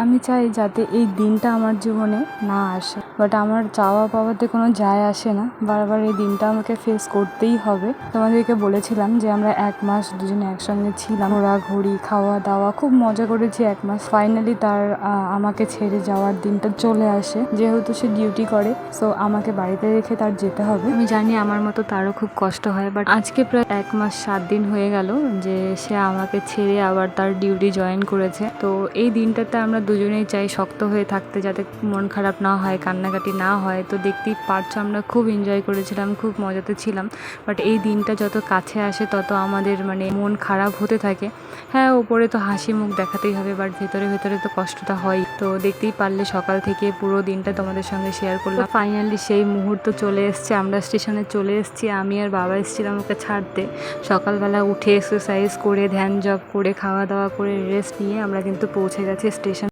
আমি চাই যাতে এই দিনটা আমার জীবনে না আসে, বাট আমার চাওয়া পাওয়াতে কোনো যায় আসে না, বারবার এই দিনটা আমাকে ফেস করতেই হবে। তোমাদেরকে বলেছিলাম যে আমরা 1 মাস দুজনে একসঙ্গে ছিলাম, ঘোরাঘুরি, খাওয়া দাওয়া, খুব মজা করেছি 1 মাস। ফাইনালি তার আমাকে ছেড়ে যাওয়ার দিনটা চলে আসে। যেহেতু সে ডিউটি করে, সো আমাকে বাড়িতে রেখে তার যেতে হবে। আমি জানি আমার মতো তারও খুব কষ্ট হয়, বাট আজকে প্রায় 1 মাস 7 দিন হয়ে গেল যে সে আমাকে ছেড়ে আবার তার ডিউটি জয়েন করেছে। তো এই দিনটাতে আমরা দুজনেই চাই শক্ত হয়ে থাকতে, যাতে মন খারাপ না হয়, কান্নাকাটি না হয়। তো দেখতেই পারছো আমরা খুব এনজয় করেছিলাম, খুব মজাতে ছিলাম। বাট এই দিনটা যত কাছে আসে তত আমাদের মন খারাপ হতে থাকে। হ্যাঁ, ওপরে তো হাসি মুখ দেখাতেই হবে, বাট ভেতরে ভেতরে তো কষ্টটা হয়। তো দেখতেই পারলে সকাল থেকে পুরো দিনটা তোমাদের সঙ্গে শেয়ার করলাম। ফাইনালি সেই মুহূর্ত চলে এসছে, আমরা স্টেশনে চলে এসেছি। আমি আর বাবা এসেছিলাম ওকে ছাড়তে। সকালবেলা উঠে এক্সারসাইজ করে, ধ্যান জপ করে, খাওয়া দাওয়া করে, রেস্ট নিয়ে আমরা কিন্তু পৌঁছে গেছি স্টেশন।